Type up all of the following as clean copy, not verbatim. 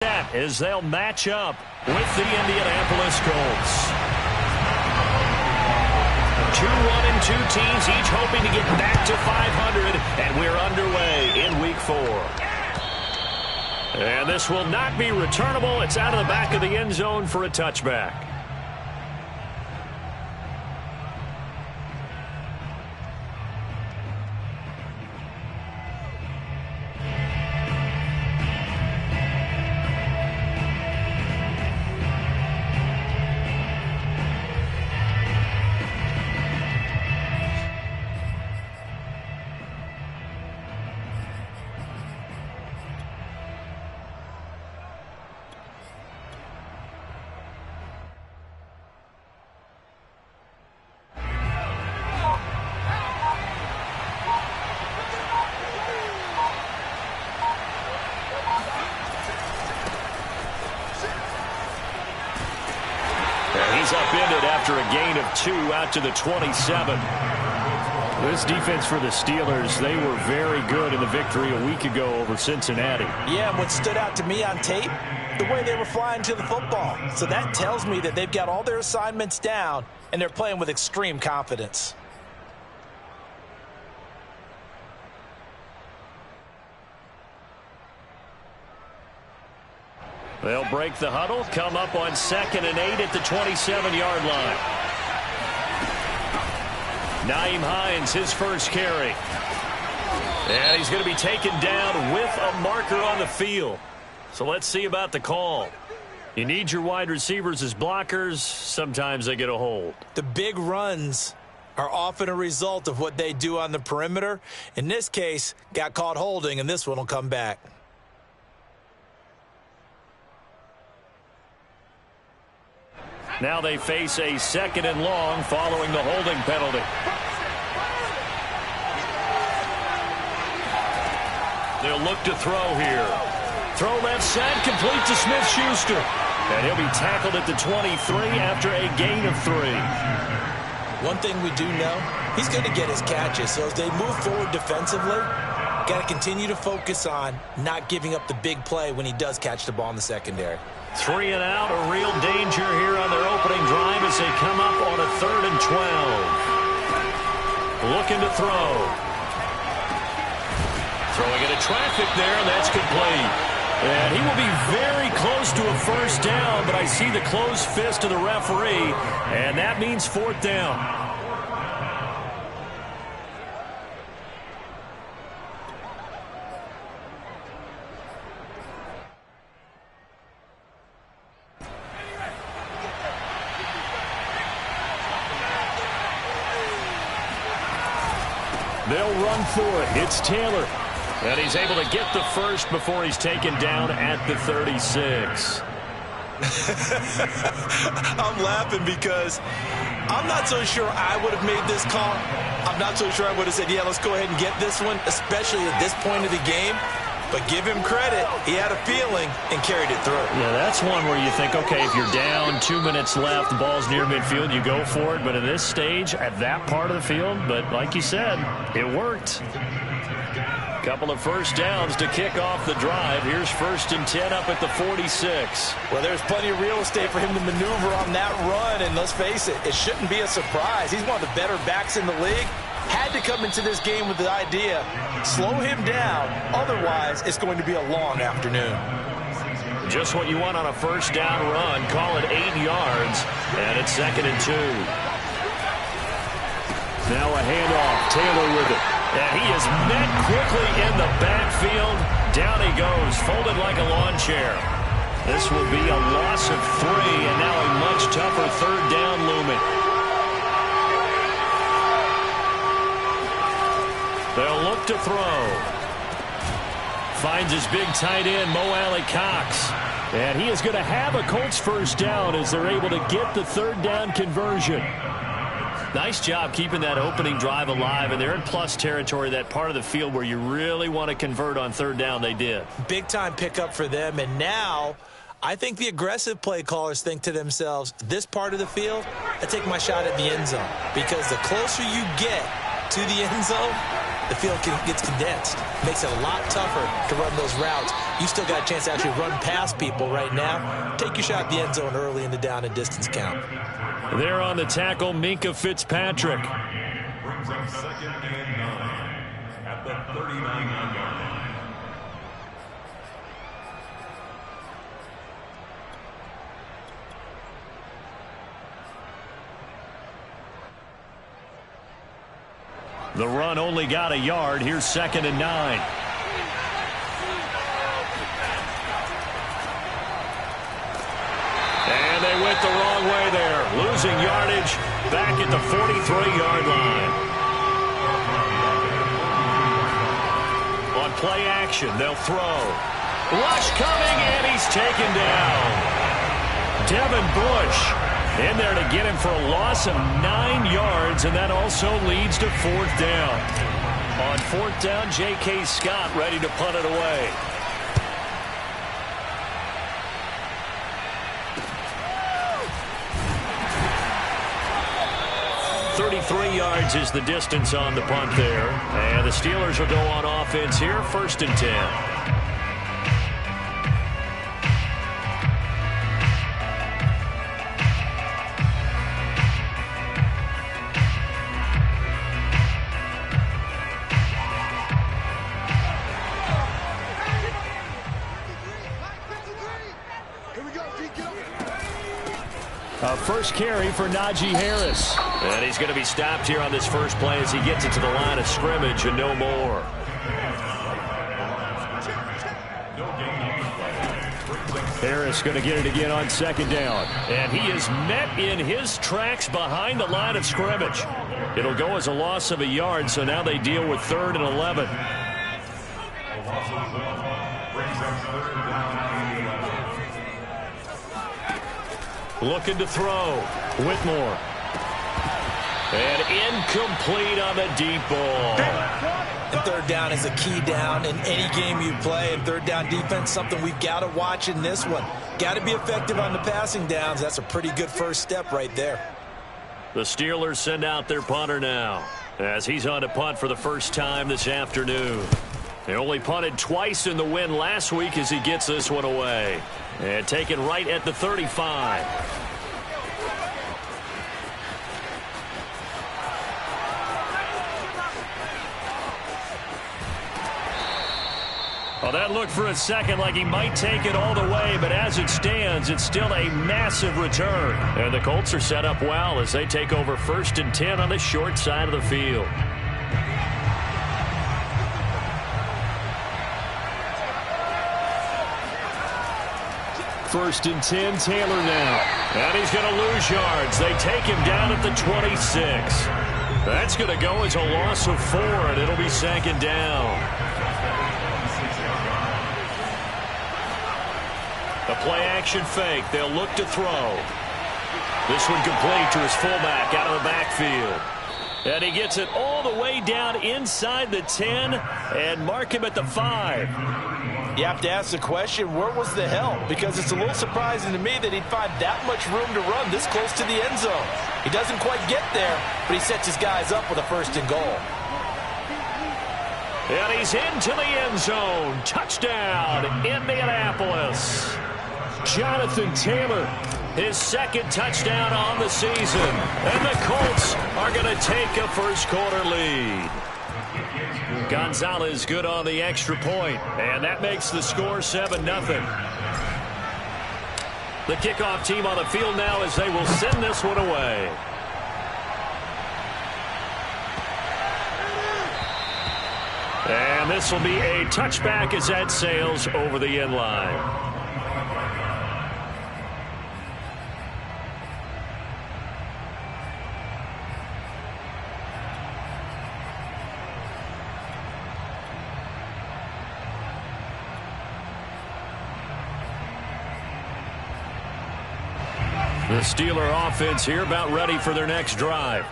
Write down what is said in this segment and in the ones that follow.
As they'll match up with the Indianapolis Colts. 2-1-2 teams, each hoping to get back to 500, and we're underway in Week 4. And this will not be returnable. It's out of the back of the end zone for a touchback. He's upended after a gain of 2 out to the 27. This defense for the Steelers, they were very good in the victory a week ago over Cincinnati. Yeah, and what stood out to me on tape, the way they were flying to the football. So that tells me that they've got all their assignments down, and they're playing with extreme confidence. They'll break the huddle, come up on 2nd and 8 at the 27-yard line. Nyheim Hines, his first carry. And he's going to be taken down with a marker on the field. So let's see about the call. You need your wide receivers as blockers. Sometimes they get a hold. The big runs are often a result of what they do on the perimeter. In this case, got caught holding, and this one will come back. Now they face a 2nd and long following the holding penalty. They'll look to throw here. Throw left side, complete to Smith-Schuster. And he'll be tackled at the 23 after a gain of 3. One thing we do know, he's going to get his catches. So as they move forward defensively, got to continue to focus on not giving up the big play when he does catch the ball in the secondary. 3 and out, a real danger here on their opening drive as they come up on a 3rd and 12. Looking to throw. Throwing into traffic there, and that's complete. And he will be very close to a first down, but I see the closed fist of the referee, and that means 4th down. They'll run for it. It's Taylor. And he's able to get the first before he's taken down at the 36. I'm laughing because I'm not so sure I would have made this call. I'm not so sure I would have said, yeah, let's go ahead and get this one, especially at this point of the game. But give him credit. He had a feeling and carried it through. Yeah, that's one where you think, okay, if you're down, 2 minutes left, the ball's near midfield, you go for it. But at this stage, at that part of the field, but like you said, it worked. Couple of first downs to kick off the drive. Here's 1st and 10 up at the 46. Well, there's plenty of real estate for him to maneuver on that run. And let's face it, it shouldn't be a surprise. He's one of the better backs in the league. Had to come into this game with the idea, slow him down. Otherwise, it's going to be a long afternoon. Just what you want on a first down run. Call it 8 yards. And it's 2nd and 2. Now a handoff. Taylor with it. And he is met quickly in the backfield. Down he goes, folded like a lawn chair. This will be a loss of 3, and now a much tougher 3rd down looming. They'll look to throw. Finds his big tight end, Mo Alley-Cox. And he is going to have a Colts first down as they're able to get the 3rd down conversion. Nice job keeping that opening drive alive, and they're in plus territory, that part of the field where you really want to convert on 3rd down. They did. Big-time pickup for them, and now I think the aggressive play callers think to themselves, this part of the field, I take my shot at the end zone, because the closer you get to the end zone, the field gets condensed. Makes it a lot tougher to run those routes. You still got a chance to actually run past people right now. Take your shot at the end zone early in the down and distance count. There on the tackle, Minkah Fitzpatrick. Brings up 2nd and 9 at the 39-yard line. The run only got a yard. Here's 2nd and 9. And they went the wrong way there. Losing yardage back at the 43-yard line. On play action, they'll throw. Rush coming, and he's taken down. Devin Bush in there to get him for a loss of 9 yards, and that also leads to 4th down. On 4th down, J.K. Scott ready to punt it away. .33 yards is the distance on the punt there. And the Steelers will go on offense here, 1st and 10. First carry for Najee Harris. And he's going to be stopped here on this first play as he gets it to the line of scrimmage and no more. Harris going to get it again on 2nd down. And he is met in his tracks behind the line of scrimmage. It'll go as a loss of a yard, so now they deal with 3rd and 11. Looking to throw. Whitmore. And incomplete on the deep ball. And 3rd down is a key down in any game you play. And 3rd down defense, something we've got to watch in this one. Got to be effective on the passing downs. That's a pretty good first step right there. The Steelers send out their punter now, as he's on to punt for the first time this afternoon. They only punted twice in the win last week as he gets this one away. And taken right at the 35. Well, that looked for a second like he might take it all the way, but as it stands, it's still a massive return. And the Colts are set up well as they take over 1st and 10 on the short side of the field. First and 10, Taylor now. And he's going to lose yards. They take him down at the 26. That's going to go as a loss of 4, and it'll be 2nd down. A play-action fake. They'll look to throw. This one complete to his fullback out of the backfield. And he gets it all the way down inside the 10 and mark him at the 5. You have to ask the question, where was the help? Because it's a little surprising to me that he'd find that much room to run this close to the end zone. He doesn't quite get there, but he sets his guys up with a 1st and goal. And he's into the end zone. Touchdown, Indianapolis. Jonathan Taylor, his 2nd touchdown on the season. And the Colts are going to take a first-quarter lead. Gonzalez good on the extra point, and that makes the score 7-0. The kickoff team on the field now as they will send this one away. And this will be a touchback as that sails over the end line. The Steeler offense here about ready for their next drive.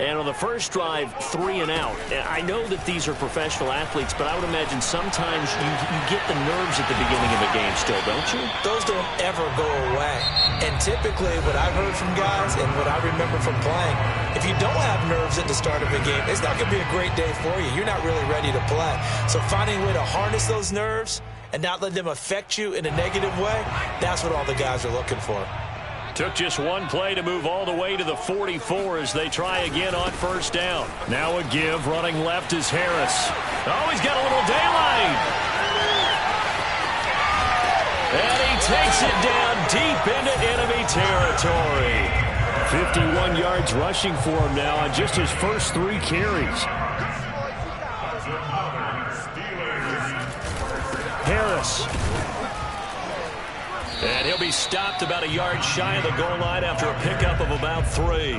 And on the first drive, 3 and out. I know that these are professional athletes, but I would imagine sometimes you get the nerves at the beginning of a game still, don't you? Those don't ever go away. And typically what I've heard from guys and what I remember from playing, if you don't have nerves at the start of a game, it's not going to be a great day for you. You're not really ready to play. So finding a way to harness those nerves and not let them affect you in a negative way, that's what all the guys are looking for. Took just one play to move all the way to the 44 as they try again on first down. Now a give. Running left is Harris. Oh, he's got a little daylight. And he takes it down deep into enemy territory. 51 yards rushing for him now on just his first 3 carries. Harris. And he'll be stopped about a yard shy of the goal line after a pickup of about 3.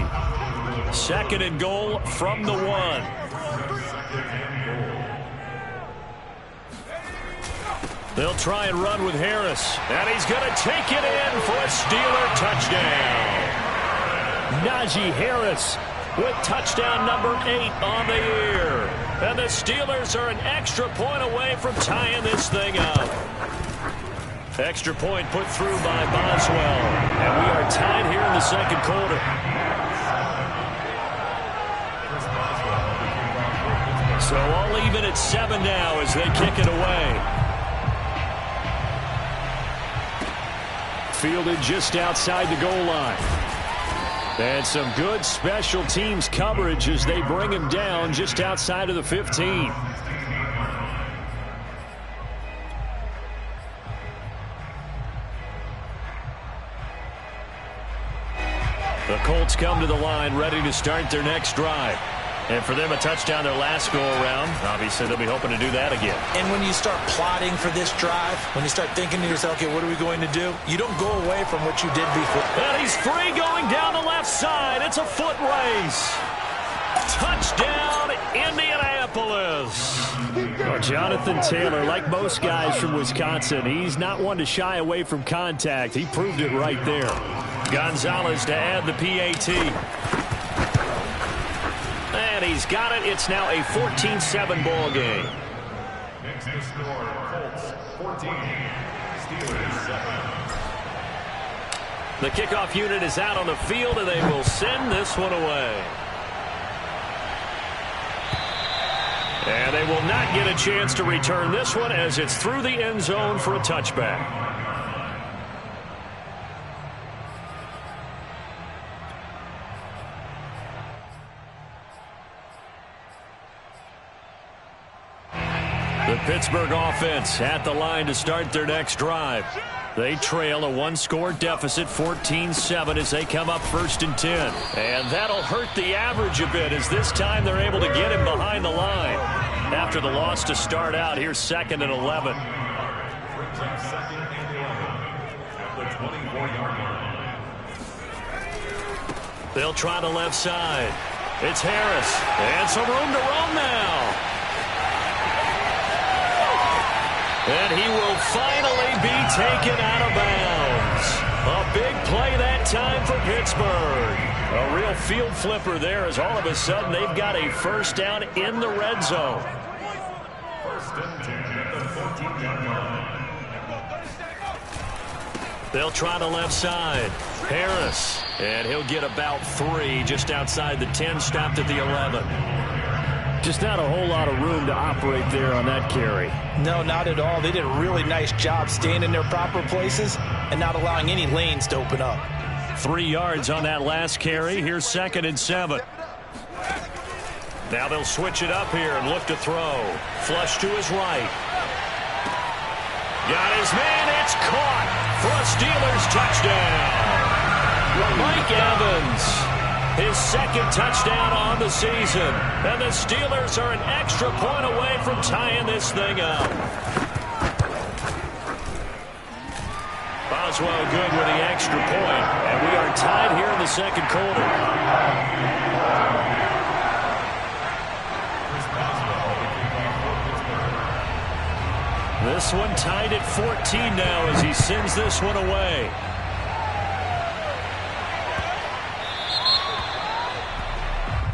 2nd and goal from the 1. They'll try and run with Harris. And he's going to take it in for a Steeler touchdown. Najee Harris with touchdown number 8 on the year. And the Steelers are an extra point away from tying this thing up. Extra point put through by Boswell. And we are tied here in the second quarter. So all even at 7 now as they kick it away. Fielded just outside the goal line. And some good special teams coverage as they bring him down just outside of the 15. The Colts come to the line ready to start their next drive. And for them, a touchdown their last go-around. Obviously, they'll be hoping to do that again. And when you start plotting for this drive, when you start thinking to yourself, okay, what are we going to do? You don't go away from what you did before. And he's free going down the left side. It's a foot race. Touchdown, Indianapolis. Well, Jonathan Taylor, like most guys from Wisconsin, he's not one to shy away from contact. He proved it right there. Gonzalez to add the PAT. And he's got it. It's now a 14-7 ball game. Next to score, Colts 14, Steelers 7. The kickoff unit is out on the field, and they will send this one away. And they will not get a chance to return this one as it's through the end zone for a touchback. The Pittsburgh offense at the line to start their next drive. They trail a 1-score deficit, 14-7, as they come up 1st and 10. And that'll hurt the average a bit as this time they're able to get him behind the line. After the loss to start out, here's 2nd and 11. Brings up 2nd and 11 at the 24-yard line. They'll try the left side. It's Harris. And some room to roam now. And he will finally be taken out of bounds. A big play that time for Pittsburgh. A real field flipper there as all of a sudden they've got a first down in the red zone. 1st and 10 at the 14-yard line. They'll try the left side. Harris. And he'll get about 3 just outside the 10, stopped at the 11. Just not a whole lot of room to operate there on that carry. No, not at all. They did a really nice job staying in their proper places and not allowing any lanes to open up. 3 yards on that last carry. Here's 2nd and 7. Now they'll switch it up here and look to throw. Flush to his right. Got his man. It's caught for a Steelers touchdown. Mike Evans, his 2nd touchdown on the season. And the Steelers are an extra point away from tying this thing up. Boswell good with the extra point. And we are tied here in the second quarter. This one tied at 14 now as he sends this one away.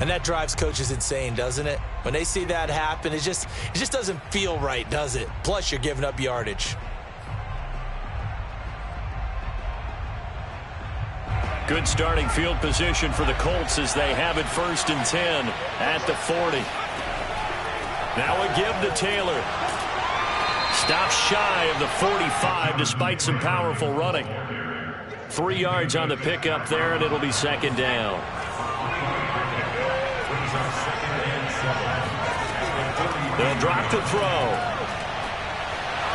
And that drives coaches insane, doesn't it? When they see that happen, it just doesn't feel right, does it? Plus, you're giving up yardage. Good starting field position for the Colts as they have it 1st and 10 at the 40. Now a give to Taylor. Stops shy of the 45 despite some powerful running. 3 yards on the pickup there, and it'll be 2nd down. They'll drop the throw.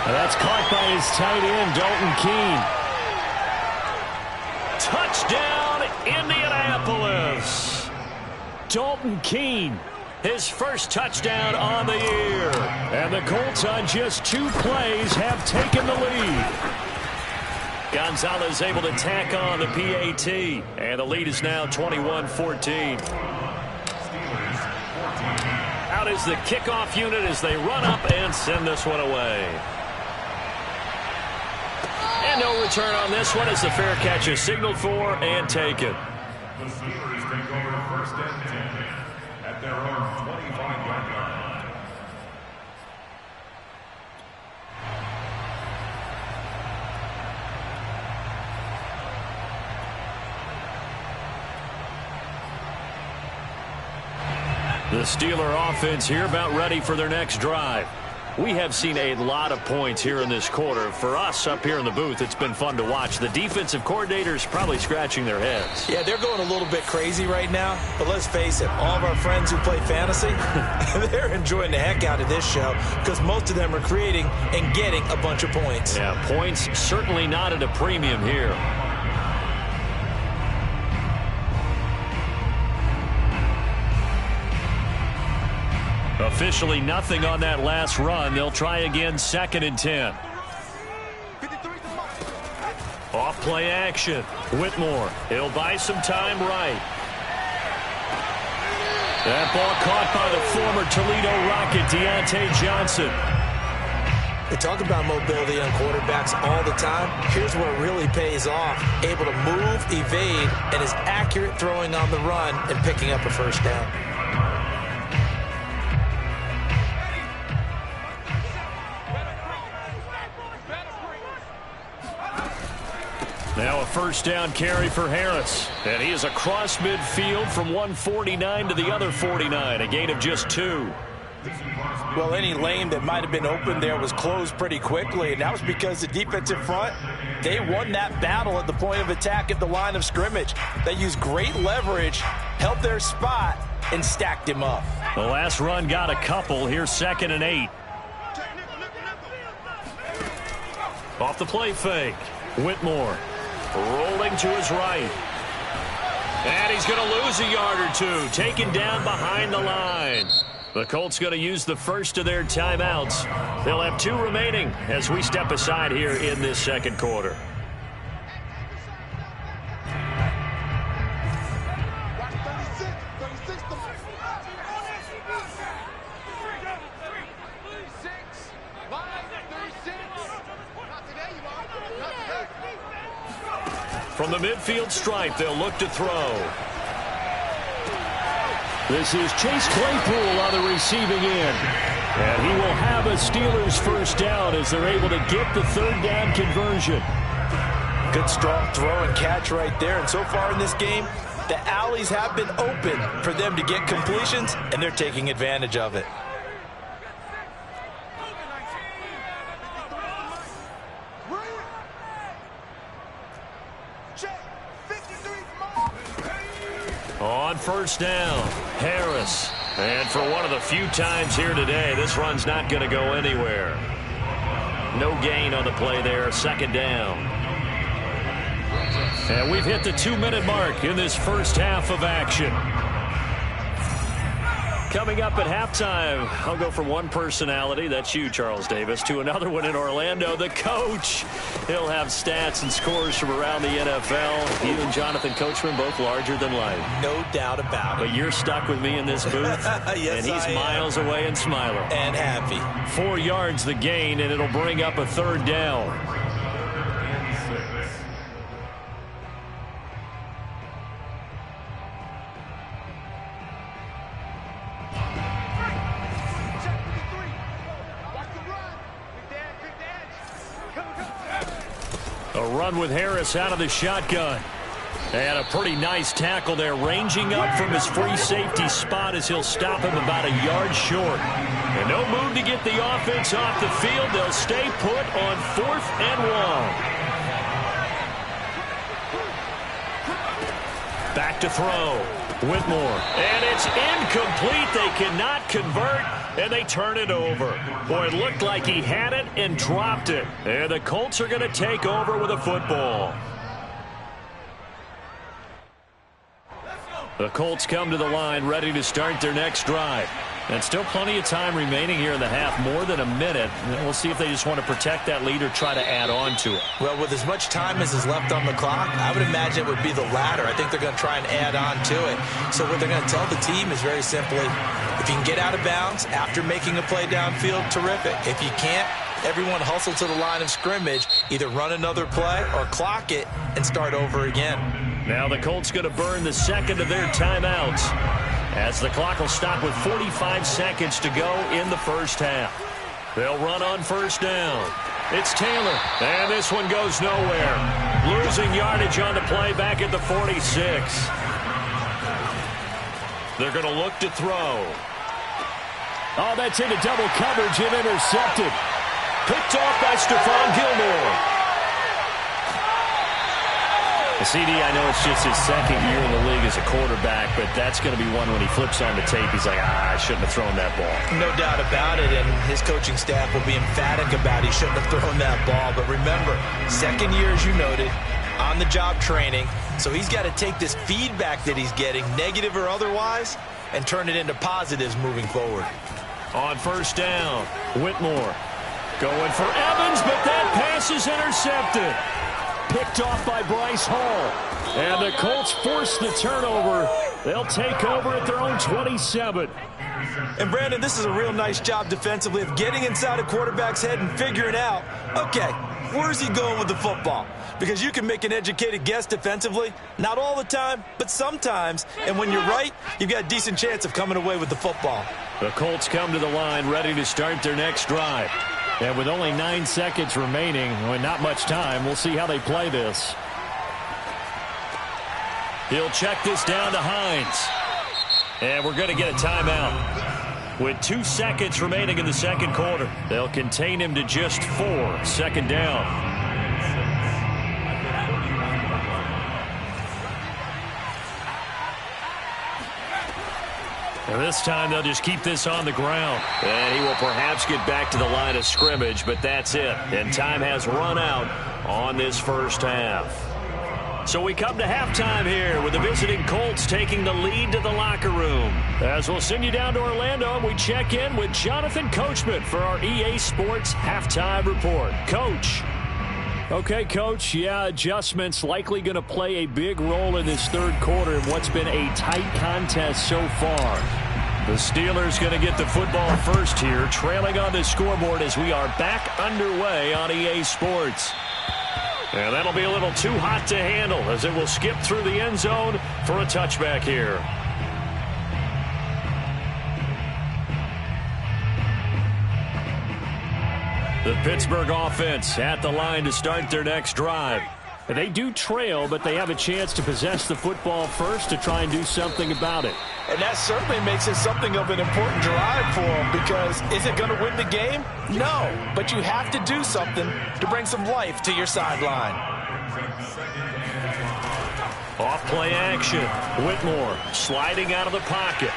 And that's caught by his tight end, Dalton Keene. Touchdown, Indianapolis. Dalton Keene, his first touchdown on the year. And the Colts on just 2 plays have taken the lead. Gonzalez able to tack on the PAT. And the lead is now 21-14. Out is the kickoff unit as they run up and send this one away. And no return on this one as the fair catch is signaled for and taken. The Steelers take over 1st and 10 at their own 25-yard line. The Steeler offense here about ready for their next drive. We have seen a lot of points here in this quarter. For us up here in the booth, it's been fun to watch. The defensive coordinators probably scratching their heads. Yeah, they're going a little bit crazy right now. But let's face it, all of our friends who play fantasy, they're enjoying the heck out of this show because most of them are creating and getting a bunch of points. Yeah, points certainly not at a premium here. Officially nothing on that last run. They'll try again 2nd and 10. Off play action. Whitmore. He'll buy some time right. That ball caught by the former Toledo Rocket, Deontay Johnson. They talk about mobility on quarterbacks all the time. Here's where it really pays off. Able to move, evade, and is accurate throwing on the run and picking up a 1st down. Now a 1st down carry for Harris. And he is across midfield from 149 to the other 49. A gain of just 2. Well, any lane that might have been open there was closed pretty quickly, and that was because the defensive front, they won that battle at the point of attack at the line of scrimmage. They used great leverage, held their spot, and stacked him up. The last run got a couple. Here's 2nd and 8. Off the play fake. Whitmore rolling to his right. And he's going to lose a yard or 2. Taken down behind the line. The Colts going to use the first of their timeouts. They'll have 2 remaining as we step aside here in this 2nd quarter. From the midfield stripe, they'll look to throw. This is Chase Claypool on the receiving end. And he will have a Steelers 1st down as they're able to get the 3rd down conversion. Good strong throw and catch right there. And so far in this game, the alleys have been open for them to get completions, and they're taking advantage of it. On 1st down, Harris. And for one of the few times here today, this run's not going to go anywhere. No gain on the play there, 2nd down. And we've hit the 2-minute mark in this first half of action. Coming up at halftime, I'll go from one personality, that's you, Charles Davis, to another one in Orlando, the coach. He'll have stats and scores from around the NFL. You and Jonathan Coachman, both larger than life. No doubt about it. But you're stuck with me in this booth. Yes, and he's miles away and smiling. And happy. 4 yards the gain, and it'll bring up a 3rd down. run with Harris out of the shotgun. And a pretty nice tackle there, ranging up from his free safety spot as he'll stop him about a yard short. And no move to get the offense off the field. They'll stay put on 4th and 1. Back to throw. Whitmore. And it's incomplete. They cannot convert, and they turn it over. Boy, it looked like he had it and dropped it. And the Colts are going to take over with a football. The Colts come to the line ready to start their next drive. And still plenty of time remaining here in the half, more than a minute. We'll see if they just want to protect that lead or try to add on to it. Well, with as much time as is left on the clock, I would imagine it would be the latter. I think they're going to try and add on to it. So what they're going to tell the team is very simply, if you can get out of bounds after making a play downfield, terrific. If you can't, everyone hustle to the line of scrimmage, either run another play or clock it and start over again. Now the Colts going to burn the second of their timeouts, as the clock will stop with 45 seconds to go in the first half. They'll run on first down. It's Taylor, and this one goes nowhere. Losing yardage on the play back at the 46. They're going to look to throw. Oh, that's into double coverage and intercepted. Picked off by Stephon Gilmore. CD, I know it's just his second year in the league as a quarterback, but that's going to be one when he flips on the tape. He's like, I shouldn't have thrown that ball. No doubt about it, and his coaching staff will be emphatic about he shouldn't have thrown that ball. But remember, second year, as you noted, on-the-job training, so he's got to take this feedback that he's getting, negative or otherwise, and turn it into positives moving forward. On first down, Whitmore going for Evans, but that pass is intercepted. Picked off by Bryce Hall. And the Colts force the turnover. They'll take over at their own 27. And, Brandon, this is a real nice job defensively of getting inside a quarterback's head and figuring out, okay, where's he going with the football? Because you can make an educated guess defensively, not all the time, but sometimes. And when you're right, you've got a decent chance of coming away with the football. The Colts come to the line ready to start their next drive. And with only 9 seconds remaining, well, not much time, we'll see how they play this. He'll check this down to Hines. And we're going to get a timeout. With 2 seconds remaining in the second quarter, they'll contain him to just 4. Second down. And this time they'll just keep this on the ground. And he will perhaps get back to the line of scrimmage, but that's it. And time has run out on this first half. So we come to halftime here with the visiting Colts taking the lead to the locker room. As we'll send you down to Orlando, and we check in with Jonathan Coachman for our EA Sports Halftime Report. Coach. Okay, Coach, yeah, adjustments likely going to play a big role in this third quarter in what's been a tight contest so far. The Steelers going to get the football first here, trailing on the scoreboard as we are back underway on EA Sports. And that'll be a little too hot to handle as it will skip through the end zone for a touchback here. The Pittsburgh offense at the line to start their next drive. They do trail, but they have a chance to possess the football first to try and do something about it. And that certainly makes it something of an important drive for them, because is it going to win the game? No, but you have to do something to bring some life to your sideline. Off play action. Whitmore sliding out of the pocket.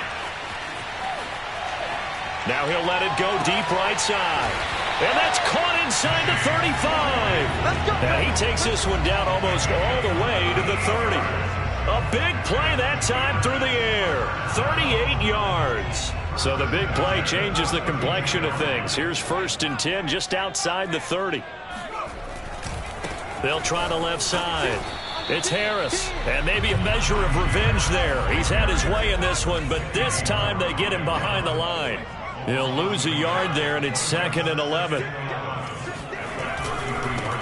Now he'll let it go deep right side. And that's caught inside the 35. And he takes this one down almost all the way to the 30. A big play that time through the air. 38 yards. So the big play changes the complexion of things. Here's 1st and 10 just outside the 30. They'll try the left side. It's Harris. And maybe a measure of revenge there. He's had his way in this one, but this time they get him behind the line. He'll lose a yard there, and it's 2nd and 11.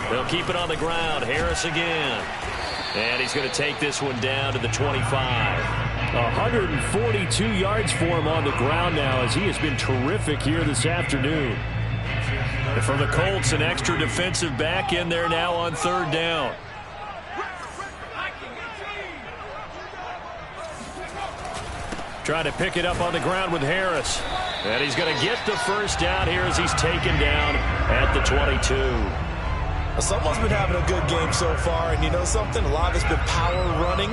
They'll keep it on the ground. Harris again. And he's going to take this one down to the 25. 142 yards for him on the ground now, as he has been terrific here this afternoon. For the Colts, an extra defensive back in there now on third down. Trying to pick it up on the ground with Harris. And he's going to get the first down here as he's taken down at the 22. Someone's been having a good game so far, and you know something? A lot of it's been power running.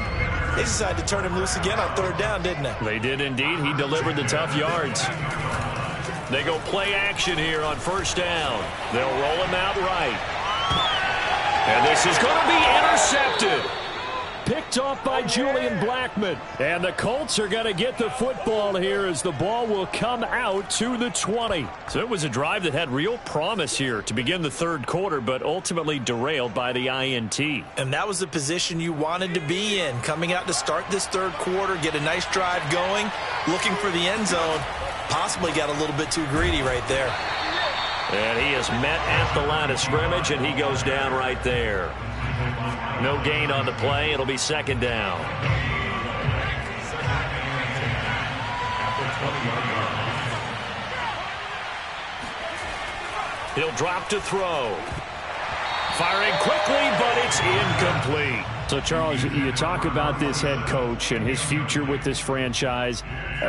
They decided to turn him loose again on third down, didn't they? They did indeed. He delivered the tough yards. They go play action here on first down. They'll roll him out right. And this is going to be intercepted. Picked off by Julian Blackmon. And the Colts are going to get the football here as the ball will come out to the 20. So it was a drive that had real promise here to begin the third quarter, but ultimately derailed by the INT. And that was the position you wanted to be in. Coming out to start this third quarter, get a nice drive going, looking for the end zone. Possibly got a little bit too greedy right there. And he is met at the line of scrimmage, and he goes down right there. No gain on the play. It'll be second down. He'll drop to throw. Firing quickly, but it's incomplete. So, Charles, you talk about this head coach and his future with this franchise.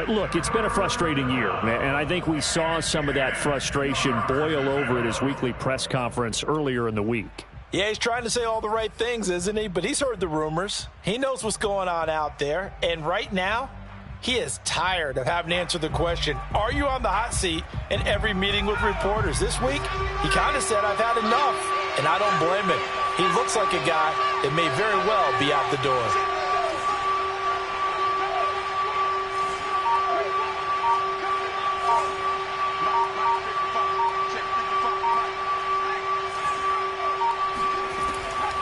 Look, it's been a frustrating year, and I think we saw some of that frustration boil over at his weekly press conference earlier in the week. Yeah, he's trying to say all the right things, isn't he? But he's heard the rumors. He knows what's going on out there. And right now, he is tired of having to answer the question, are you on the hot seat in every meeting with reporters? This week, he kind of said, I've had enough. And I don't blame him. He looks like a guy that may very well be out the door.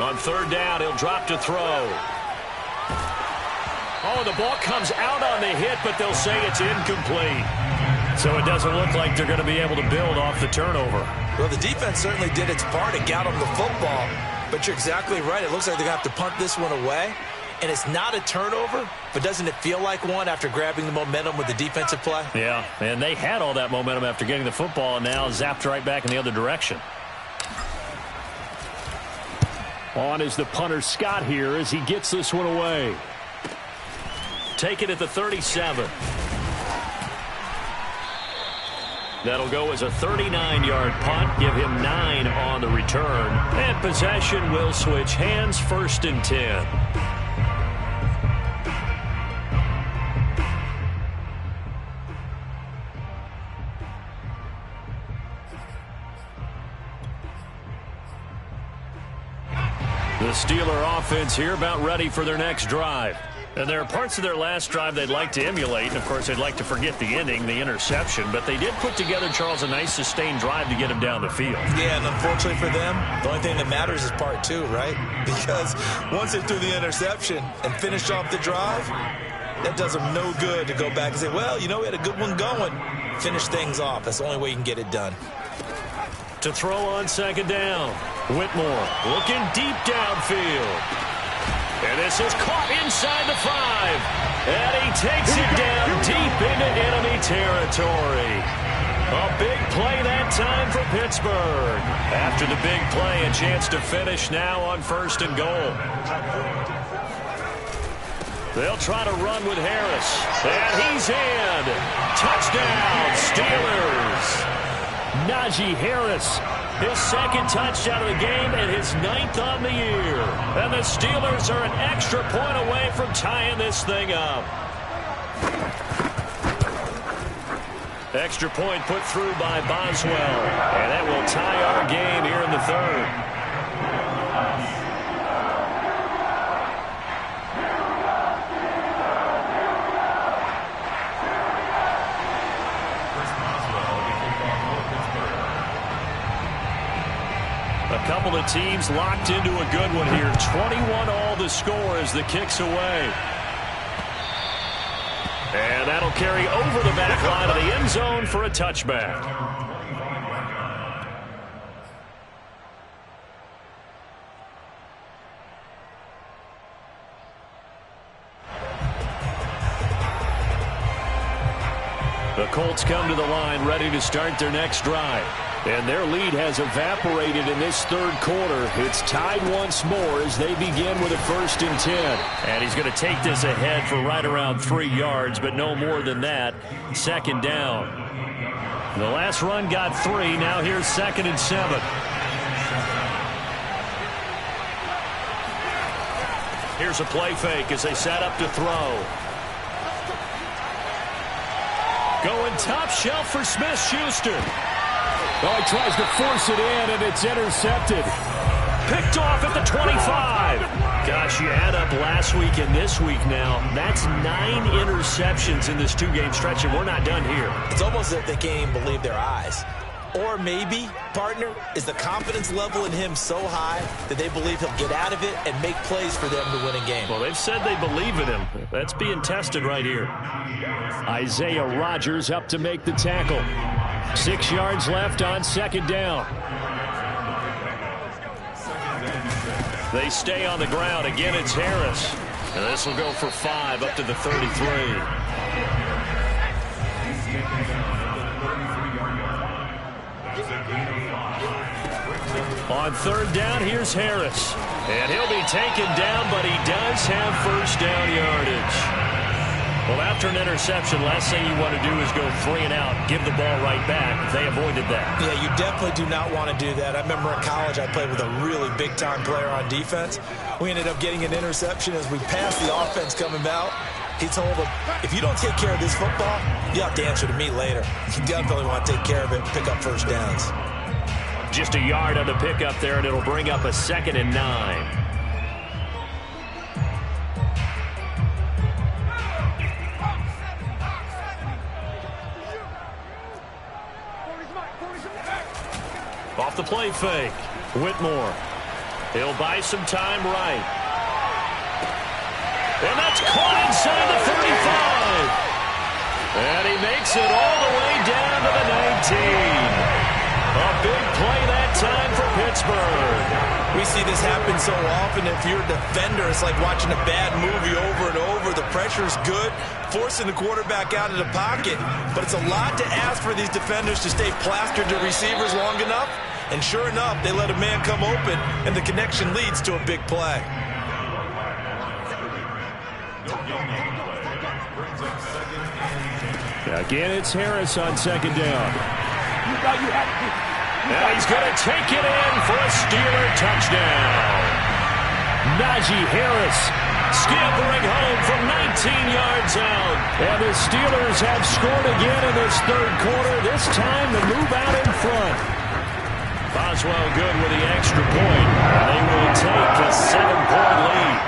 On third down, he'll drop to throw. Oh, the ball comes out on the hit, but they'll say it's incomplete. So it doesn't look like they're going to be able to build off the turnover. Well, the defense certainly did its part and got him the football. But you're exactly right. It looks like they're going to have to punt this one away. And it's not a turnover, but doesn't it feel like one after grabbing the momentum with the defensive play? Yeah, and they had all that momentum after getting the football and now zapped right back in the other direction. On is the punter Scott here as he gets this one away. Take it at the 37. That'll go as a 39-yard punt. Give him 9 on the return. And possession will switch hands, 1st and 10. The Steeler offense here about ready for their next drive. And there are parts of their last drive they'd like to emulate. And, of course, they'd like to forget the ending, the interception. But they did put together, Charles, a nice sustained drive to get him down the field. Yeah, and unfortunately for them, the only thing that matters is part 2, right? Because once they threw the interception and finished off the drive, that does them no good to go back and say, well, you know, we had a good one going. Finish things off. That's the only way you can get it done. To throw on second down. Whitmore looking deep downfield. And this is caught inside the 5. And he takes it down deep into enemy territory. A big play that time for Pittsburgh. After the big play, a chance to finish now on 1st and goal. They'll try to run with Harris. And he's in. Touchdown, Steelers. Najee Harris, his 2nd touchdown of the game and his 9th on the year. And the Steelers are an extra point away from tying this thing up. Extra point put through by Boswell. And that will tie our game here in the 3rd. A couple of teams locked into a good one here. 21-all the score as the kick's away. And that'll carry over the back line of the end zone for a touchback. The Colts come to the line ready to start their next drive. And their lead has evaporated in this third quarter. It's tied once more as they begin with a 1st and 10. And he's going to take this ahead for right around 3 yards, but no more than that. 2nd down. The last run got 3. Now here's 2nd and 7. Here's a play fake as they set up to throw. Going top shelf for Smith-Schuster. Oh, he tries to force it in, and it's intercepted. Picked off at the 25. Gosh, you add up last week and this week now. That's 9 interceptions in this 2-game stretch, and we're not done here. It's almost as if they can't even believe their eyes. Or maybe, partner, is the confidence level in him so high that they believe he'll get out of it and make plays for them to win a game. Well, they've said they believe in him. That's being tested right here. Isaiah Rodgers up to make the tackle. 6 yards left on 2nd down. They stay on the ground. Again, it's Harris. And this will go for 5 up to the 33. On 3rd down, here's Harris. And he'll be taken down, but he does have 1st down yardage. Well, after an interception, last thing you want to do is go 3 and out, give the ball right back. They avoided that. Yeah, you definitely do not want to do that. I remember in college I played with a really big-time player on defense. We ended up getting an interception as we passed the offense coming out. He told him, if you don't take care of this football, you have to answer to me later. You definitely want to take care of it and pick up 1st downs. Just a yard on the pickup there, and it'll bring up a 2nd and 9. Off the play fake, Whitmore. He'll buy some time right. And that's caught inside the 35. And he makes it all the way down to the 19. A big play that time for Pittsburgh. We see this happen so often. If you're a defender, it's like watching a bad movie over and over. The pressure's good, forcing the quarterback out of the pocket. But it's a lot to ask for these defenders to stay plastered to receivers long enough. And sure enough, they let a man come open, and the connection leads to a big play. Again, it's Harris on 2nd down. Now he's going to take it in for a Steeler touchdown. Najee Harris Scampering home from 19 yards out. And the Steelers have scored again in this third quarter. This time to move out in front. Boswell good with the extra point. They will take a 7-point lead.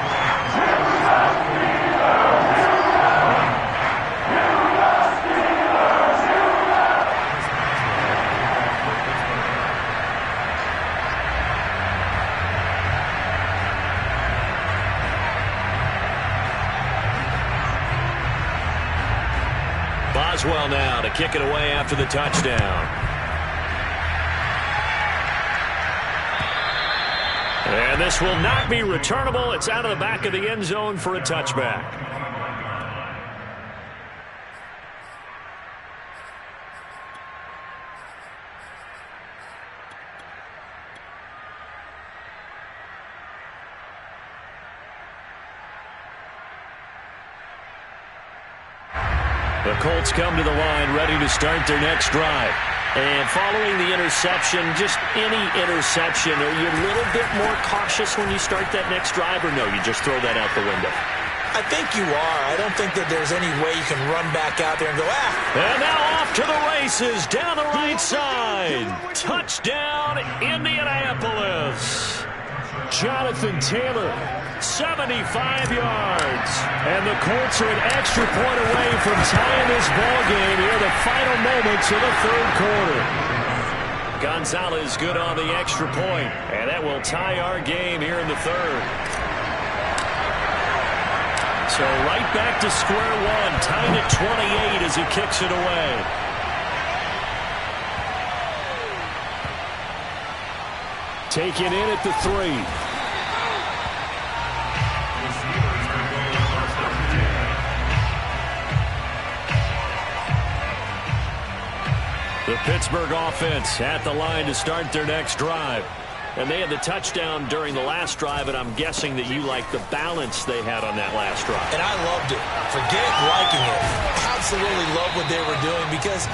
Boswell now to kick it away after the touchdown. And this will not be returnable. It's out of the back of the end zone for a touchback. The Colts come to the line ready to start their next drive. And following the interception, just any interception, are you a little bit more cautious when you start that next drive, or no, you just throw that out the window? I think you are. I don't think that there's any way you can run back out there and go, And now off to the races down the right side. Touchdown, Indianapolis. Jonathan Taylor, 75 yards. and the Colts are an extra point away from tying this ball game here, the final moments of the third quarter. Gonzalez good on the extra point, and that will tie our game here in the third. So right back to square one, tied at 28 as he kicks it away. Taken in at the 3. The Pittsburgh offense at the line to start their next drive. And they had the touchdown during the last drive, and I'm guessing that you like the balance they had on that last drive. And I loved it. Forget liking it. Absolutely love what they were doing, because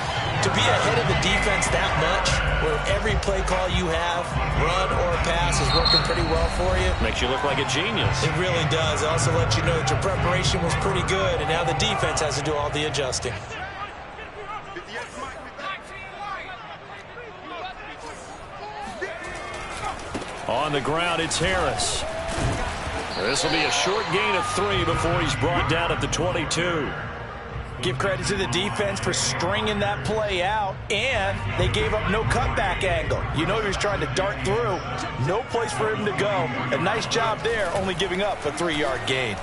to be ahead of the defense that much, where every play call you have, run or pass, is working pretty well for you. Makes you look like a genius. It really does. It also lets you know that your preparation was pretty good, and now the defense has to do all the adjusting. On the ground, it's Harris. This will be a short gain of 3 before he's brought down at the 22. Give credit to the defense for stringing that play out, and they gave up no cutback angle. You know he was trying to dart through. No place for him to go. A nice job there, only giving up a 3-yard gain.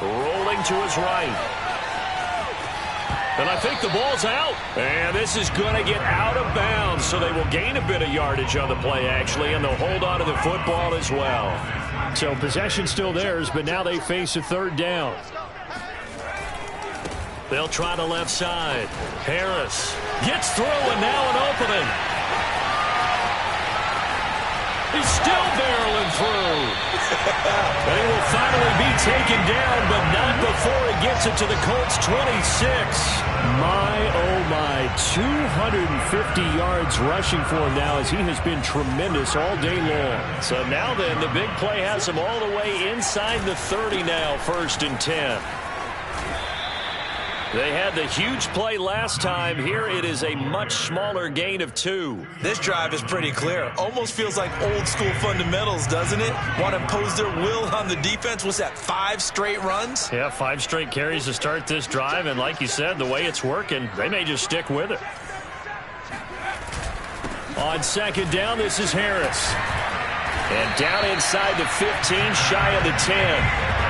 Rolling to his right. And I think the ball's out. And this is going to get out of bounds, so they will gain a bit of yardage on the play, actually, and they'll hold on to the football as well. So possession still theirs, but now they face a third down. They'll try the left side. Harris gets through, and now an opening. He's still barreling through. And he will finally be taken down, but not before he gets it to the Colts' 26. My, oh my, 250 yards rushing for him now, as he has been tremendous all day long. So now then, the big play has him all the way inside the 30 now, 1st and 10. They had the huge play last time. Here it is a much smaller gain of 2. This drive is pretty clear. Almost feels like old school fundamentals, doesn't it? Want to impose their will on the defense. What's that, 5 straight runs? Yeah, 5 straight carries to start this drive. And like you said, the way it's working, they may just stick with it. On 2nd down, this is Harris. And down inside the 15, shy of the 10.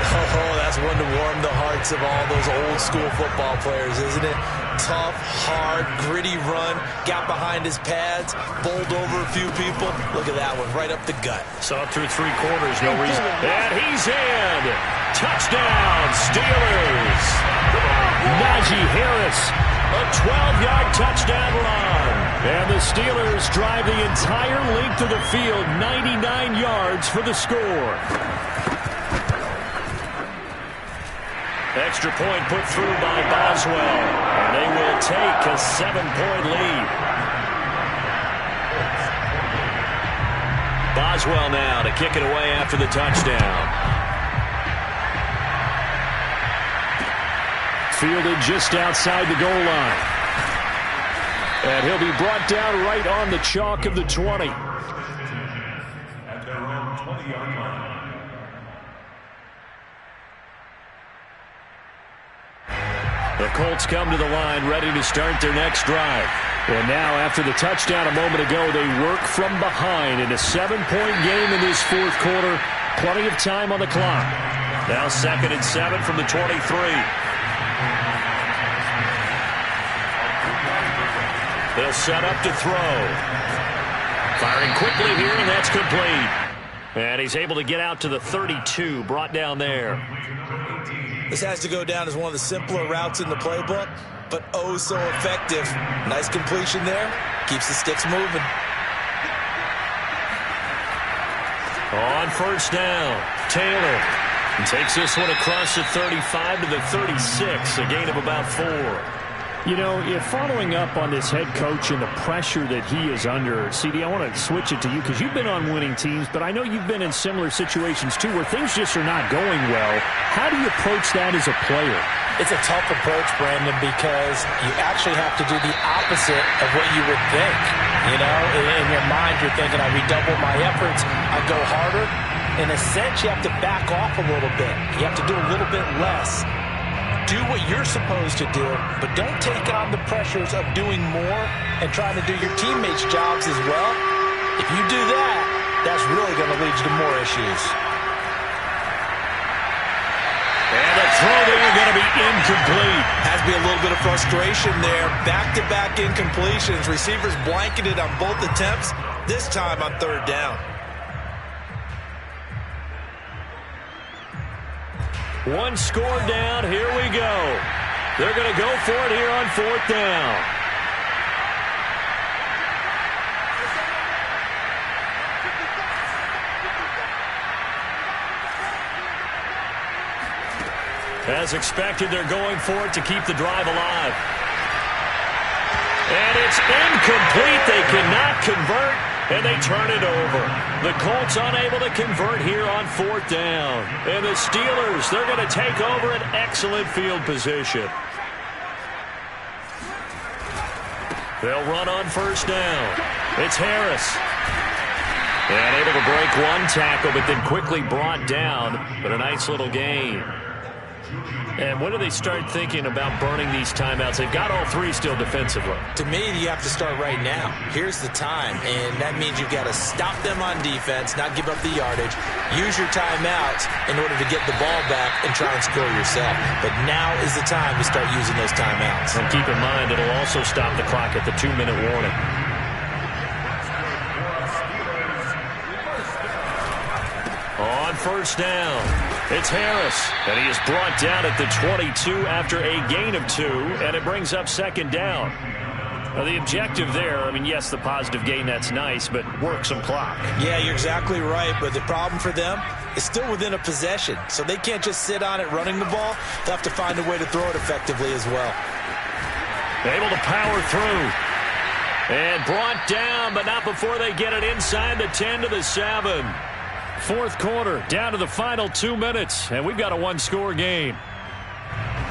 Oh, that's one to warm the hearts of all those old school football players, isn't it? Tough, hard, gritty run, got behind his pads, bowled over a few people. Look at that one, right up the gut. Saw it through 3 quarters, no reason. And he's in. Touchdown, Steelers. Najee Harris, a 12-yard touchdown run. And the Steelers drive the entire length of the field, 99 yards for the score. Extra point put through by Boswell. And they will take a 7-point lead. Boswell now to kick it away after the touchdown. Fielded just outside the goal line. And he'll be brought down right on the chalk of the 20. At their own 20-yard line. The Colts come to the line ready to start their next drive. And now, after the touchdown a moment ago, they work from behind in a 7-point game in this 4th quarter. Plenty of time on the clock. Now 2nd and 7 from the 23. They'll set up to throw. Firing quickly here, and that's complete. And he's able to get out to the 32, brought down there. This has to go down as one of the simpler routes in the playbook, but oh so effective. Nice completion there. Keeps the sticks moving. On 1st down, Taylor takes this one across the 35 to the 36, a gain of about 4. You know, if following up on this head coach and the pressure that he is under, CD, I want to switch it to you because you've been on winning teams, but I know you've been in similar situations too where things just are not going well. How do you approach that as a player? It's a tough approach, Brandon, because you actually have to do the opposite of what you would think. You know, in your mind, you're thinking, I redouble my efforts, I go harder. In a sense, you have to back off a little bit. You have to do a little bit less. Do what you're supposed to do, but don't take on the pressures of doing more and trying to do your teammates' jobs as well. If you do that, that's really going to lead you to more issues. And the throw there going to be incomplete. Has to be a little bit of frustration there. Back-to-back incompletions. Receivers blanketed on both attempts, this time on 3rd down. One score down. Here we go. They're going to go for it here on 4th down. As expected, they're going for it to keep the drive alive. And it's incomplete. They cannot convert, and they turn it over. The Colts unable to convert here on 4th down. And the Steelers, they're going to take over an excellent field position. They'll run on 1st down. It's Harris. And able to break one tackle, but then quickly brought down. But a nice little gain. And when do they start thinking about burning these timeouts? They've got all 3 still defensively. To me, you have to start right now. Here's the time, and that means you've got to stop them on defense, not give up the yardage, use your timeouts in order to get the ball back and try and score yourself. But now is the time to start using those timeouts. And keep in mind, it'll also stop the clock at the 2-minute warning. On 1st down, it's Harris, and he is brought down at the 22 after a gain of 2, and it brings up 2nd down. Now, the objective there, I mean, yes, the positive gain, that's nice, but work some clock. Yeah, you're exactly right, but the problem for them is still within a possession, so they can't just sit on it running the ball. They'll have to find a way to throw it effectively as well. Able to power through. And brought down, but not before they get it inside the 10 to the 7. 4th quarter, down to the final 2 minutes, and we've got a 1-score game.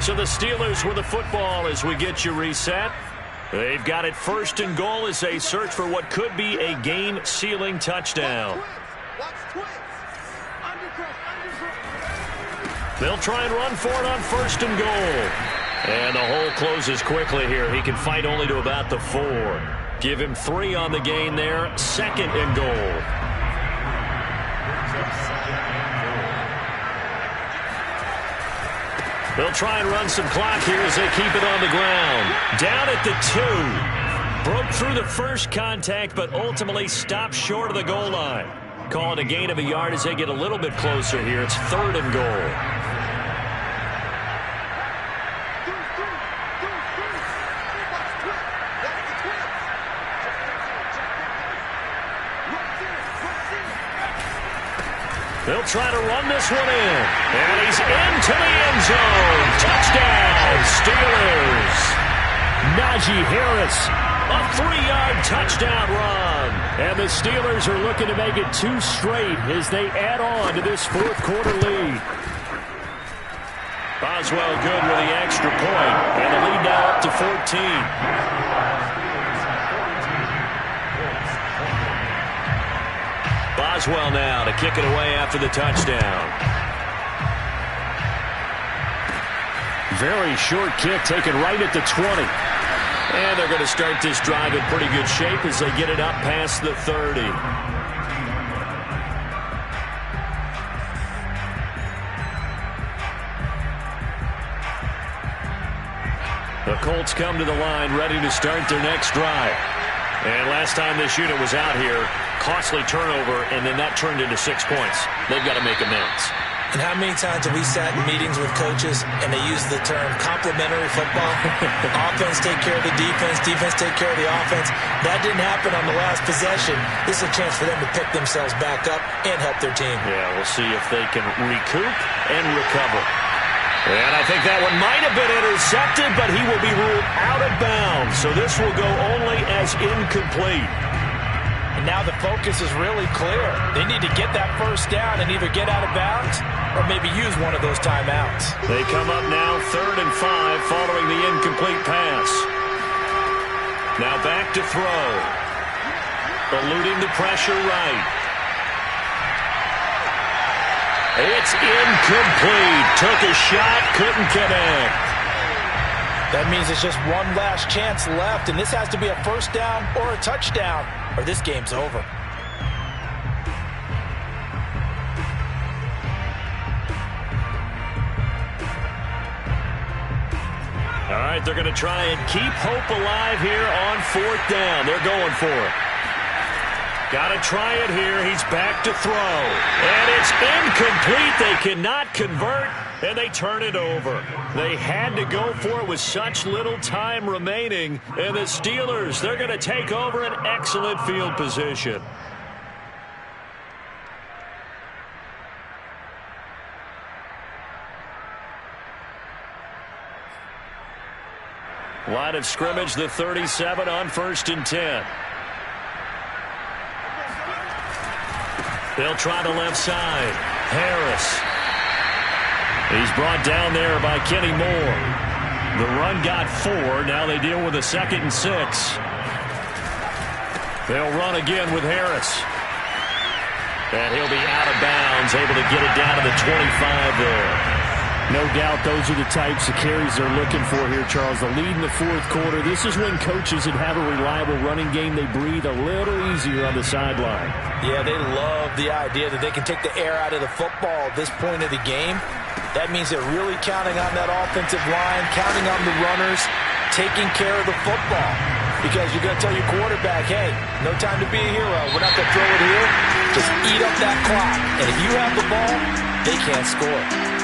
So the Steelers with the football as we get you reset. They've got it 1st and goal as they search for what could be a game-sealing touchdown. They'll try and run for it on 1st and goal. And the hole closes quickly here. He can fight only to about the 4. Give him 3 on the gain there. 2nd and goal. They'll try and run some clock here as they keep it on the ground. Down at the 2. Broke through the first contact, but ultimately stopped short of the goal line. Call it a gain of a yard as they get a little bit closer here. It's 3rd and goal. They'll try to run this one in. And he's into the end zone. Touchdown, Steelers. Najee Harris, a 3-yard touchdown run. And the Steelers are looking to make it 2 straight as they add on to this 4th quarter lead. Boswell good with the extra point. And the lead now up to 14. Boswell now to kick it away after the touchdown. Very short kick taken right at the 20. And they're going to start this drive in pretty good shape as they get it up past the 30. The Colts come to the line ready to start their next drive. And last time this unit was out here, costly turnover, and then that turned into 6 points. They've got to make amends. And how many times have we sat in meetings with coaches and they use the term complementary football? Offense take care of the defense, defense take care of the offense. That didn't happen on the last possession. This is a chance for them to pick themselves back up and help their team. Yeah, we'll see if they can recoup and recover. And I think that one might have been intercepted, but he will be ruled out of bounds. So this will go only as incomplete. And now the focus is really clear. They need to get that 1st down and either get out of bounds or maybe use one of those timeouts. They come up now 3rd and 5 following the incomplete pass. Now back to throw. Eluding the pressure right. It's incomplete. Took a shot, couldn't connect. That means it's just one last chance left, and this has to be a 1st down or a touchdown, or this game's over. All right, they're going to try and keep hope alive here on 4th down. They're going for it. Got to try it here. He's back to throw. And it's incomplete. They cannot convert, and they turn it over. They had to go for it with such little time remaining. And the Steelers, they're going to take over an excellent field position. Line of scrimmage, the 37 on 1st and 10. They'll try the left side. Harris. He's brought down there by Kenny Moore. The run got 4. Now they deal with a 2nd and 6. They'll run again with Harris. And he'll be out of bounds, able to get it down to the 25 there. No doubt those are the types of carries they're looking for here, Charles. The lead in the 4th quarter. This is when coaches that have a reliable running game, they breathe a little easier on the sideline. Yeah, they love the idea that they can take the air out of the football at this point of the game. That means they're really counting on that offensive line, counting on the runners, taking care of the football. Because you're going to tell your quarterback, hey, no time to be a hero. We're not going to throw it here. Just eat up that clock. And if you have the ball, they can't score.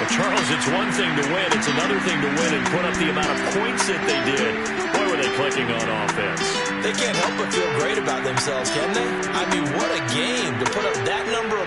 Well, Charles, it's one thing to win. It's another thing to win and put up the amount of points that they did. Boy, were they clicking on offense. They can't help but feel great about themselves, can they? I mean, what a game to put up that number of